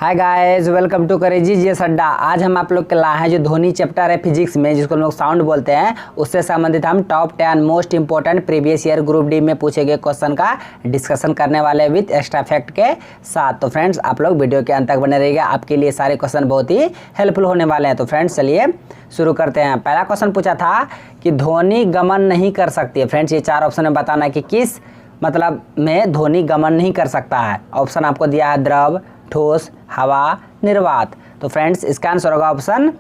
Hi guys, welcome to crazy GS Adda. आज हम आप लोग के लाए हैं जो ध्वनि चैप्टर है फिजिक्स में, जिसको हम लोग साउंड बोलते हैं, उससे संबंधित हम top 10 most important previous year group D में पूछे गए क्वेश्चन का डिस्कशन करने वाले विद एक्स्ट्रा फैक्ट के साथ। तो फ्रेंड्स, आप लोग वीडियो के अंत तक बने रहिएगा, आपके लिए सारे क्वेश्चन बहुत ही हेल्पफुल होने वाले हैं। तो फ्रेंड्स चलिए शुरू करते हैं। पहला क्वेश्चन पूछा था कि ध्वनि गमन नहीं कर सकती है। फ्रेंड्स, ये चार ऑप्शन में बताना है कि किस मतलब में ध्वनि गमन नहीं कर सकता है। ऑप्शन आपको दिया है द्रव, ठोस, हवा, निर्वात। तो फ्रेंड्स इसका आंसर होगा ऑप्शन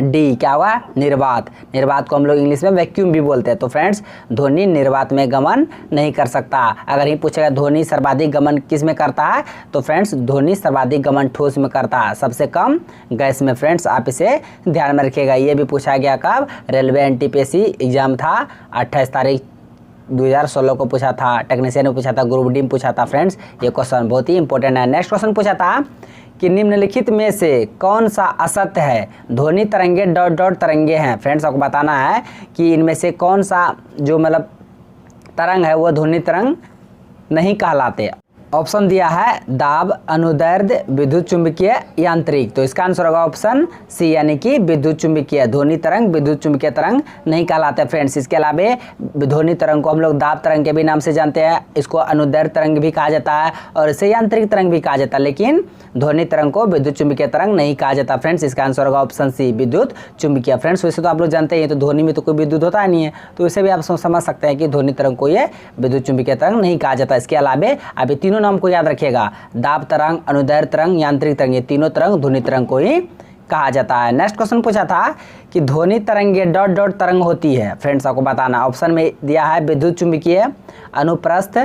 डी। क्या होगा? निर्वात। निर्वात को हम लोग इंग्लिश में वैक्यूम भी बोलते हैं। तो फ्रेंड्स ध्वनि निर्वात में गमन नहीं कर सकता। अगर ही पूछेगा ध्वनि सर्वाधिक गमन किस में करता है, तो फ्रेंड्स ध्वनि सर्वाधिक गमन ठोस में करता है, सबसे कम गैस में। फ्रेंड्स आप इसे ध्यान में रखिएगा। ये भी पूछा गया कब? रेलवे एनटीपीसी एग्जाम था 28 तारीख 2016 को पूछा था, टेक्नीशियन में पूछा था, ग्रुप डी में पूछा था। फ्रेंड्स ये क्वेश्चन बहुत ही इंपॉर्टेंट है। नेक्स्ट क्वेश्चन पूछा था कि निम्नलिखित में से कौन सा असत्य है? ध्वनि तरंगे डॉट डॉट तरंगे हैं। फ्रेंड्स आपको बताना है कि इनमें से कौन सा जो मतलब तरंग है वो ध्वनि तरंग नहीं कहलाते। ऑप्शन दिया है दाब, अनुदैर्ध्य, विद्युत चुंबकीय, यांत्रिक। तो इसका आंसर होगा ऑप्शन सी, यानी कि विद्युत चुंबकीय। ध्वनि तरंग विद्युत चुंबकीय तरंग नहीं कहलाते फ्रेंड्स। इसके अलावा ध्वनि तरंग को हम लोग दाब तरंग के भी नाम से जानते हैं, इसको अनुदैर्ध्य तरंग भी कहा जाता है और इसे यांत्रिक तरंग भी कहा जाता है, लेकिन ध्वनि तरंग को विद्युत चुंबकीय तरंग नहीं कहा जाता। फ्रेंड्स इसका आंसर होगा ऑप्शन सी, विद्युत चुंबकीय। फ्रेंड्स वैसे तो आप लोग जानते हैं तो ध्वनि में तो कोई विद्युत होता नहीं है, तो इसे भी आप समझ सकते हैं कि ध्वनि तरंग को ये विद्युत चुंबकीय तरंग नहीं कहा जाता। इसके अलावा अभी तीनों नाम को याद रखिएगा, दाब तरंग, अनुदैर्ध्य तरंग, यांत्रिक तरंग, ये तीनों तरंग ध्वनि तरंग को ही कहा जाता है। नेक्स्ट क्वेश्चन पूछा था कि ध्वनि तरंगे डॉट डॉट तरंग होती है। फ्रेंड्स आपको बताना, ऑप्शन में दिया है विद्युत चुंबकीय, अनुप्रस्थ,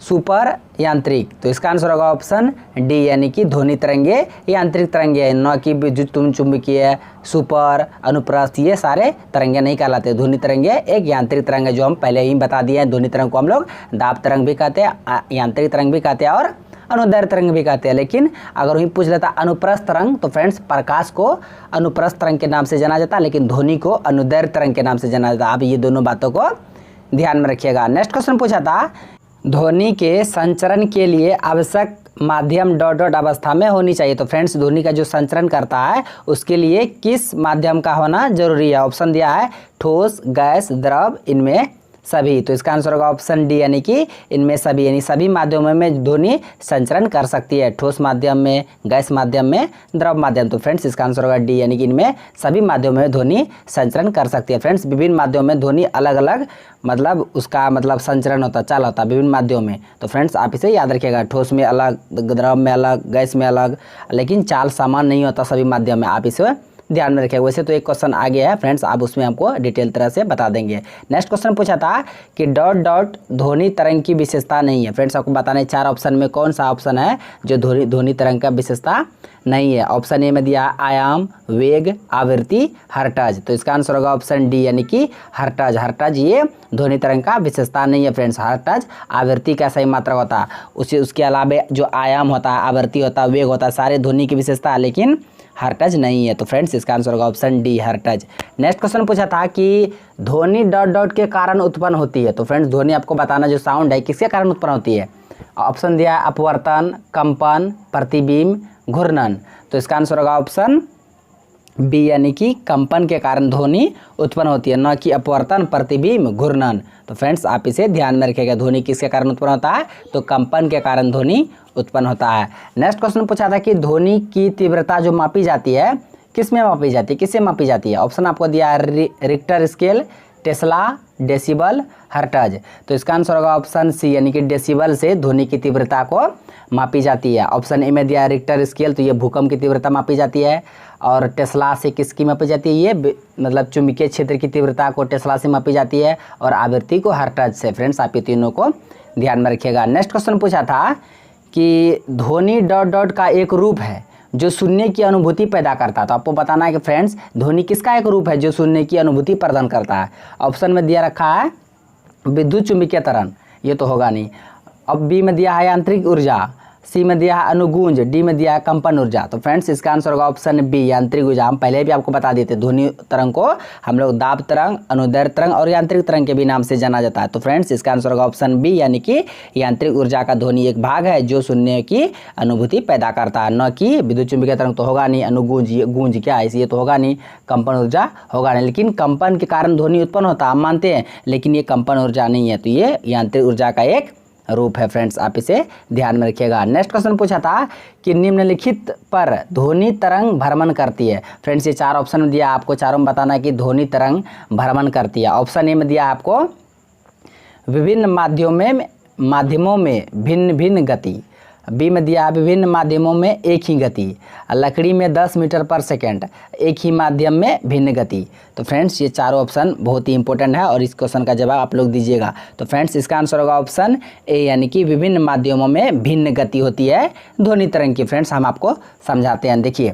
सुपर, यांत्रिक। तो इसका आंसर होगा ऑप्शन डी, यानी कि ध्वनि तरंगे यांत्रिक तरंगे, न कि विद्युत चुंबकीय, सुपर, अनुप्रस्थ, ये सारे तरंगे नहीं कहलाते। ध्वनि तरंगे एक यांत्रिक तरंग है, जो हम पहले ही बता दिए हैं। ध्वनि तरंग को हम लोग दाब तरंग भी कहते हैं, यांत्रिक तरंग भी कहते हैं और अनुदैर्ध्य तरंग भी कहते हैं। लेकिन अगर वही पूछ लेता अनुप्रस्थ तरंग, तो फ्रेंड्स प्रकाश को अनुप्रस्थ तरंग के नाम से जाना जाता है, लेकिन ध्वनि को अनुदैर्ध्य तरंग के नाम से जाना जाता है। आप ये दोनों बातों को ध्यान में रखिएगा। नेक्स्ट क्वेश्चन पूछा था ध्वनि के संचरण के लिए आवश्यक माध्यम डॉट डॉट अवस्था में होनी चाहिए। तो फ्रेंड्स ध्वनि का जो संचरण करता है उसके लिए किस माध्यम का होना जरूरी है? ऑप्शन दिया है ठोस, गैस, द्रव, इनमें सभी। तो इसका आंसर होगा ऑप्शन डी, यानी कि इनमें सभी, यानी सभी माध्यमों में ध्वनि संचरण कर सकती है, ठोस माध्यम में, गैस माध्यम में, द्रव माध्यम। तो फ्रेंड्स इसका आंसर होगा डी, यानी कि इनमें सभी माध्यमों में ध्वनि संचरण कर सकती है। फ्रेंड्स विभिन्न माध्यमों में ध्वनि अलग अलग मतलब उसका मतलब संचरण होता, चाल होता है विभिन्न माध्यमों में। तो फ्रेंड्स आप इसे याद रखिएगा, ठोस में अलग, द्रव में अलग, गैस में अलग, लेकिन चाल समान नहीं होता सभी माध्यम में। आप इसे ध्यान में रखिएगा। वैसे तो एक क्वेश्चन आ गया है फ्रेंड्स, आप उसमें हमको डिटेल तरह से बता देंगे। नेक्स्ट क्वेश्चन पूछा था कि डॉट डॉट ध्वनि तरंग की विशेषता नहीं है। फ्रेंड्स आपको बताना है चार ऑप्शन में कौन सा ऑप्शन है जो ध्वनि तरंग का विशेषता नहीं है। ऑप्शन ए में दिया आयाम, वेग, आवृत्ति, हर्ट्ज। तो इसका आंसर होगा ऑप्शन डी, यानी कि हर्ट्ज। हर्ट्ज ये ध्वनि तरंग का विशेषता नहीं है फ्रेंड्स। हर्ट्ज आवृत्ति का सही मात्रा होता है। उसके अलावा जो आयाम होता है, आवृत्ति होता है, वेग होता है, सारे ध्वनि की विशेषता है, लेकिन हर्ट्ज नहीं है। तो फ्रेंड्स इसका आंसर होगा option D, hertz. Next question पूछा था कि ध्वनि डॉट डॉट के कारण उत्पन्न होती है। तो फ्रेंड्स ध्वनि आपको बताना जो साउंड है किसके कारण उत्पन्न होती है। ऑप्शन दिया है अपवर्तन, कंपन, प्रतिबिंब, घूर्णन। तो इसका आंसर होगा ऑप्शन बी, यानी कि कंपन के कारण ध्वनि उत्पन्न होती है, न कि अपवर्तन, प्रतिबिंब, घूर्णन। तो फ्रेंड्स आप इसे ध्यान में रखिएगा, ध्वनि किसके कारण उत्पन्न होता है, तो कंपन के कारण ध्वनि उत्पन्न होता है। नेक्स्ट क्वेश्चन पूछा था कि ध्वनि की तीव्रता जो मापी जाती है किस में मापी जाती है, किससे मापी जाती है। ऑप्शन आपको दिया है Richter scale, Tesla, decibel, hertz. तो इसका आंसर होगा ऑप्शन सी, यानी कि डेसिबल से ध्वनि की तीव्रता को मापी जाती है। ऑप्शन ए में दिया है रिक्टर स्केल, तो ये भूकंप की तीव्रता मापी जाती है। और टेस्ला से किसकी मापी जाती है, ये मतलब चुंबकीय क्षेत्र की तीव्रता को टेस्ला से मापी जाती है, और आवृत्ति को हर्ट्ज से। फ्रेंड्स आप ये तीनों को ध्यान में रखिएगा। नेक्स्ट क्वेश्चन पूछा था कि ध्वनि डॉट डॉट का एक रूप है जो सुनने की अनुभूति पैदा करता है। तो आपको बताना है कि फ्रेंड्स ध्वनि किसका एक रूप है जो सुनने की अनुभूति प्रदान करता है। ऑप्शन में दिया रखा है विद्युत चुंबकीय तरंग, ये तो होगा नहीं। अब बी में दिया है यांत्रिक ऊर्जा, सी में दिया है अनुगूंज, डी में दिया है कंपन ऊर्जा। तो फ्रेंड्स इसका आंसर होगा ऑप्शन बी यांत्रिक ऊर्जा। हम पहले भी आपको बता देते ध्वनि तरंग को हम लोग दाब तरंग, अनुदैर्घ्य तरंग और यांत्रिक तरंग के भी नाम से जाना जाता है। तो फ्रेंड्स इसका आंसर होगा ऑप्शन बी, यानी कि यांत्रिक ऊर्जा का ध्वनि एक भाग है जो सुनने की अनुभूति पैदा करता है, न कि विद्युत चुंबकीय तरंग तो होगा नहीं, अनुगूंज गूंज क्या है ये तो होगा नहीं, कंपन ऊर्जा होगा नहीं। लेकिन कंपन के कारण ध्वनि उत्पन्न होता है हम मानते हैं, लेकिन ये कंपन ऊर्जा नहीं है, तो ये यांत्रिक ऊर्जा का एक रूप है। फ्रेंड्स आप इसे ध्यान में रखिएगा। नेक्स्ट क्वेश्चन पूछा था कि निम्नलिखित पर ध्वनि तरंग भ्रमण करती है। फ्रेंड्स ये 4 ऑप्शन में दिया, आपको चारों में बताना है कि ध्वनि तरंग भ्रमण करती है। ऑप्शन ए में दिया आपको विभिन्न माध्यमों में भिन्न भिन्न गति, बी में दिया विभिन्न माध्यमों में एक ही गति, लकड़ी में 10 मीटर पर सेकेंड, एक ही माध्यम में भिन्न गति। तो फ्रेंड्स ये चारों ऑप्शन बहुत ही इंपॉर्टेंट है और इस क्वेश्चन का जवाब आप लोग दीजिएगा। तो फ्रेंड्स इसका आंसर होगा ऑप्शन ए, यानी कि विभिन्न माध्यमों में भिन्न गति होती है ध्वनि तरंग की। फ्रेंड्स हम आपको समझाते हैं, देखिए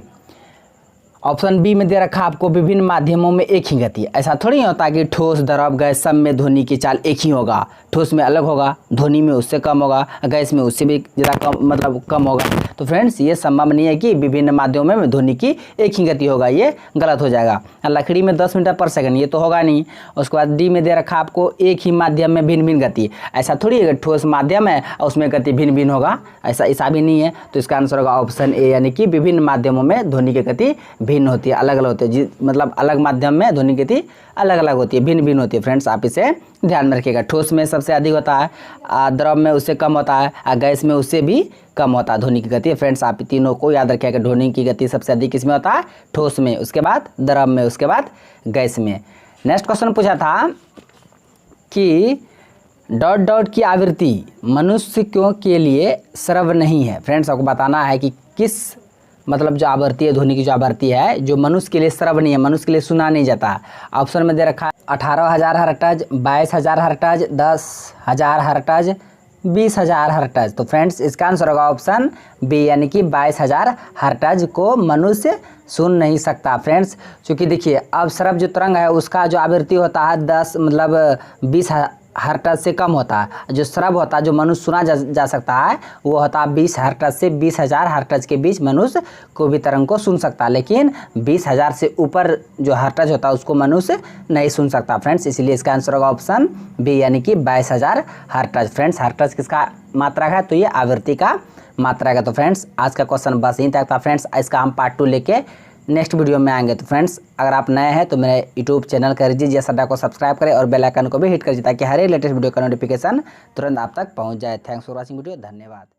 ऑप्शन बी में दे रखा आपको विभिन्न माध्यमों में एक ही गति। ऐसा थोड़ी होता कि ठोस, द्रव, गैस सब में ध्वनि की चाल एक ही होगा। ठोस में अलग होगा, ध्वनि में उससे कम होगा, गैस में उससे भी ज़्यादा कम, मतलब कम होगा। तो फ्रेंड्स ये संभव नहीं है कि विभिन्न माध्यमों में ध्वनि की एक ही गति होगा, ये गलत हो जाएगा। लकड़ी में 10 मीटर पर सेकंड ये तो होगा नहीं। उसके बाद डी में दे रखा आपको एक ही माध्यम में भिन्न भिन्न गति। ऐसा थोड़ी है ठोस माध्यम है और उसमें गति भिन्न भिन्न होगा, ऐसा भी नहीं है। तो इसका आंसर होगा ऑप्शन ए, यानी कि विभिन्न माध्यमों में ध्वनि की गति भिन्न होती है, अलग अलग होती है। मतलब अलग माध्यम में ध्वनि की गति अलग अलग होती है, भिन्न भिन्न होती है। फ्रेंड्स आप इसे ध्यान में रखिएगा। ठोस में सबसे अधिक होता है, द्रव में उससे कम होता है, गैस में उससे भी कम होता है ध्वनि की गति। फ्रेंड्स आप तीनों को याद रखिएगा, ध्वनि की गति सबसे अधिक किसमें होता है? ठोस में, उसके बाद द्रव में, उसके बाद गैस में। नेक्स्ट क्वेश्चन पूछा था कि डॉट डॉट की आवृत्ति मनुष्य के लिए श्रव्य नहीं है। फ्रेंड्स आपको बताना है कि किस मतलब जो आवृत्ति है, ध्वनि की जो आवृत्ति है जो मनुष्य के लिए श्रव्य नहीं है, मनुष्य के लिए सुना नहीं जाता। ऑप्शन में दे रखा है 18,000 हर्ट्ज, 22,000 हर्ट्ज, 10,000 हर्ट्ज, 20,000 हर्ट्ज। तो फ्रेंड्स इसका आंसर होगा ऑप्शन बी, यानी कि 22,000 हर्ट्ज को मनुष्य सुन नहीं सकता। फ्रेंड्स क्योंकि देखिए अब श्रव्य जो तरंग है उसका जो आवृत्ति होता है 20 हर्ट्ज से कम होता है। जो श्रव्य होता है, जो मनुष्य सुना जा सकता है, वो होता है 20 हर्ट्ज से 20,000 हर्ट्ज के बीच मनुष्य को भी तरंग को सुन सकता है। लेकिन 20,000 से ऊपर जो हर्ट्ज होता है उसको मनुष्य नहीं सुन सकता। फ्रेंड्स इसलिए इसका आंसर होगा ऑप्शन बी, यानी कि 22,000 हर्ट्ज। फ्रेंड्स हर्ट्ज किसका मात्रक है? तो ये आवृत्ति का मात्रक है। तो फ्रेंड्स आज का क्वेश्चन बस यहीं तक था। फ्रेंड्स इसका हम पार्ट 2 लेके नेक्स्ट वीडियो में आएंगे। तो फ्रेंड्स अगर आप नए हैं तो मेरे यूट्यूब चैनल कर दीजिए, जिस अड्डा को सब्सक्राइब करें और बेल आइकन को भी हिट कर दीजिए ताकि हर एक लेटेस्ट वीडियो का नोटिफिकेशन तुरंत आप तक पहुंच जाए। थैंक्स फॉर वॉचिंग वीडियो, धन्यवाद।